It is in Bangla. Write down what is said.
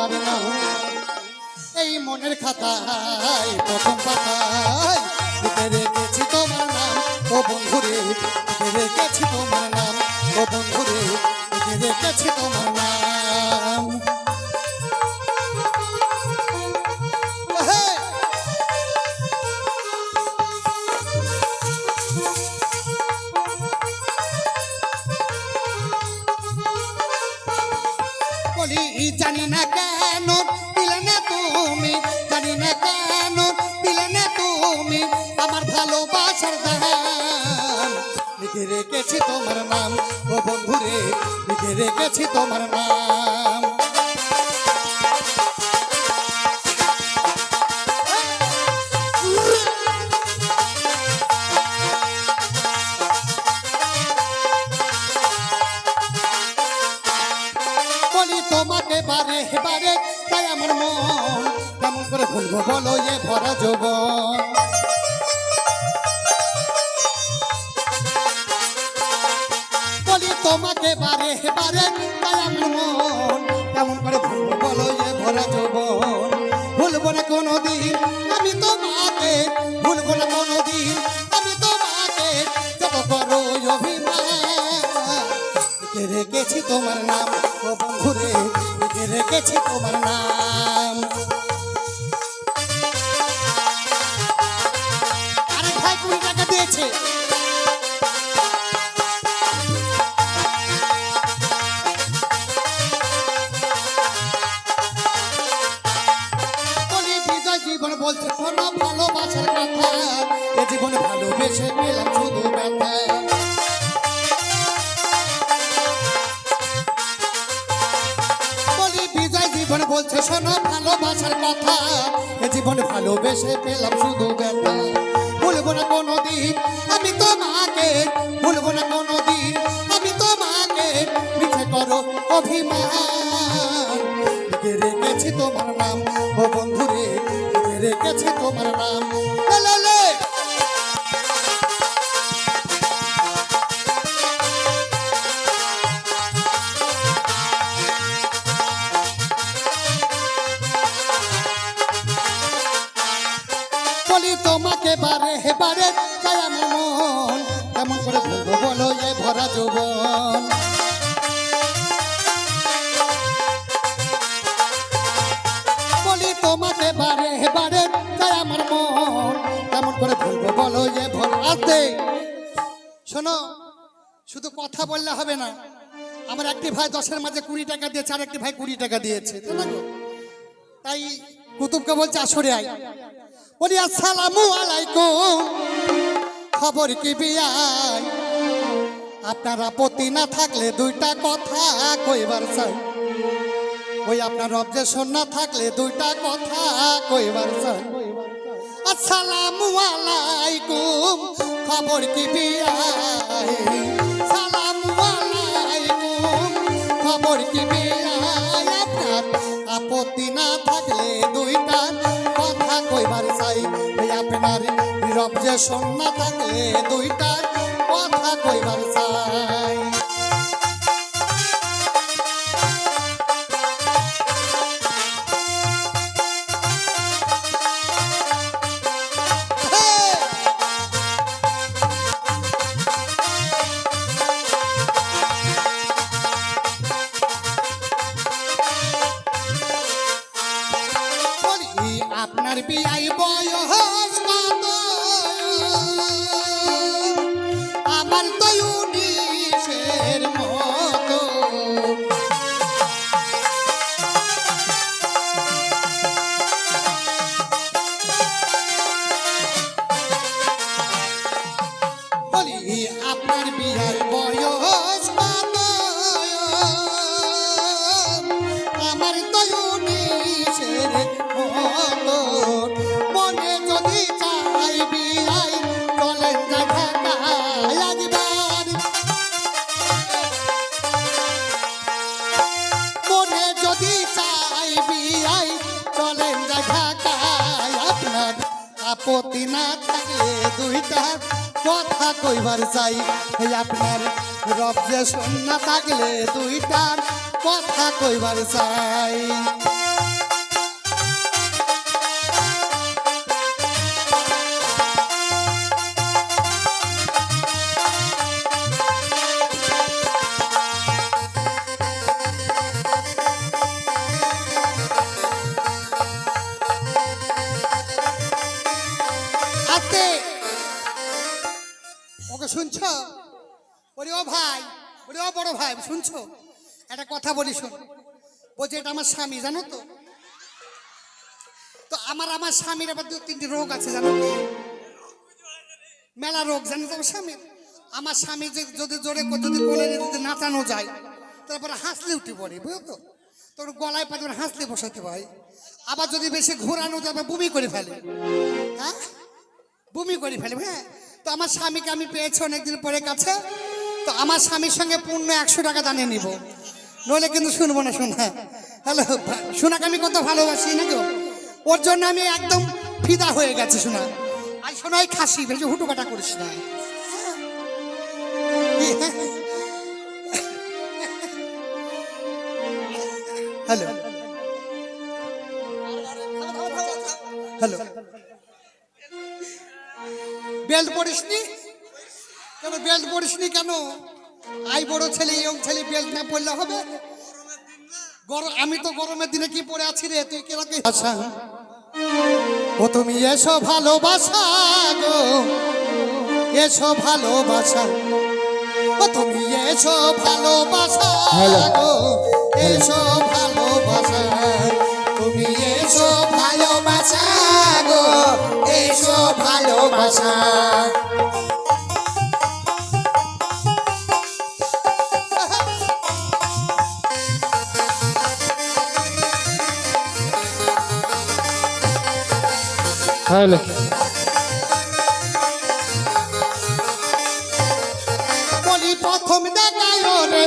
তোমার নাম। এই মনের খাতায় প্রথম পাতায় লিখে রেখেছি তোমার নাম। ও বন্ধুরে লিখে রেখেছি তোমার নাম। ও বন্ধুরে লিখে রেখেছি তোমার নাম। বলি জানি না কেন দিলে না তুমি, জানি না কেন দিলে না তুমি আমার ভালোবাসার দাম। লিখে রেখেছি তোমার নাম। ও বন্ধুরে লিখে রেখেছি তোমার নাম। বলি তোমাকে বারে বারে তাই আমার মন কেমন করে ভুলবো বলো এ ভরা যৌবন। বলি তোমাকে বারে বারে তাই আমার মন কেমন করে ভুলবো বলো এ ভরা যৌবন। ভুলবো না কোনোদিন আমি তোমাকে, ভুলবো না কোনোদিন আমি তোমাকে, যত করো অভিমান। লিখে রেখেছি তোমার নাম। ও বন্ধুরে লিখে রেখেছি তোমার নাম। আরেক ভাই 20 টাকা দিয়েছে। বলি বিজয় জীবন বলছে শোনো ভালোবাসার কথা, এ জীবনে ভালোবেসে পেলাম শুধু ব্যথা। জীবন বলছে শোনো ভালোবাসার কথা, এ জীবন ভালোবেসে পেলাম শুধু ব্যথা। ভুলবো না কোনোদিন আমি তোমাকে, ভুলবো না কোনোদিন আমি তোমাকে, মিছে করো অভিমান। লিখে রেখেছি তোমার নাম। ও বন্ধুরে লিখে রেখেছি তোমার নাম। বলি তোমাকে বারে বারে চাই আমার মন কেমন করে ভুলবো বলো এ ভরা যৌবন। বলি তোমাকে বারে বারে চাই আমার মন কেমন করে ভুলবো বলো এ ভরা। আসতে শোনো, শুধু কথা বললে হবে না। আমার একটি ভাই 10-এর মাঝে 20 টাকা দিয়েছে, আর একটি ভাই 20 টাকা দিয়েছে। তাই কুতুবকে বলছে আসরে আয়। বলি আসসালামু আলাইকুম, খবর কি বিয়াই? আপনার আপত্তি না থাকলে 2টা কথা কইবার চাই। ওই আপনার অবজেকশন না থাকলে 2টা কথা কইবার চাই। আসসালামু আলাইকুম, খবর কি বিয়াই? সালামু আলাইকুম, খবর কি বিয়াই? আপনার আপত্তি না থাকলে 2টা কথা কইবার চাই। আপনার অবজেকশন না থাকলে 2টা কথা কইবার চাই। আপনার বিয়াই বয়স কত? আমার তো 19-এর মতো। বলি আপনার বিয়ার বয়স কত? আমার তো 19-এর মতো। মনে যদি চাই বিয়াই চলেন যা ঢাকায় একবার। মনে যদি চাই বিয়াই চলেন যা ঢাকায়। আপনার আপত্তি না থাকলে 2টা কথা কইবার চাই। আপনার অবজেকশন না থাকলে 2টা কথা কইবার চাই। ওকে শুনছো? ওরে ও ভাই, ওরে ও বড় ভাই, শুনছো? একটা কথা বলি শোন। বলছে এটা আমার স্বামী, জানো তো? তো আমার স্বামীর আবার 2-3টি রোগ আছে, জানো তো? মেলা রোগ, জানো তো আমার স্বামীর? আমার স্বামী যদি জোরে যদি কোলে যদি নাচানো যায়, তারপরে হাসলে উঠে পড়ে, বুঝলো তো? তোর গলায় পাতে হাসলে বসাতে হয়। আবার যদি বেশি ঘোরানো যাবে বমি করে ফেলে। হ্যাঁ, বমি করে ফেলে। হ্যাঁ, তো আমার স্বামীকে আমি পেয়েছি অনেকদিন পরে কাছে। তো আমার স্বামীর সঙ্গে পূর্ণ 100 টাকা দানে নিব, নইলে কিন্তু শুনবো না। শোনা, হ্যালো, শোনাকে আমি কত ভালোবাসি না গো, ওর জন্য আমি একদম ফিদা হয়ে গেছি। শোনা, আর শোনাই খাসি, বেশি হুটুকাটা করিস না। হ্যালো হ্যালো, বেল্ট পরিসনি কেন? বেল্ট পরিসনি কেন? আই বড় ছেলে, ইয়ং ছেলে, বেল্ট না পরলে হবে? গরম, আমি তো গরমের দিনে কি পরে আছি রে, তুই কেরাকে? আচ্ছা, ও তুমি এসো ভালোবাসা গো, এসো ভালোবাসা, ও তুমি এসো ভালোবাসা গো, এসো ভালোবাসা, তুমি এসো ভালোবাসা গো, এসো ভালোবাসা। হ্যালো, বলি প্রথম দেখায় রে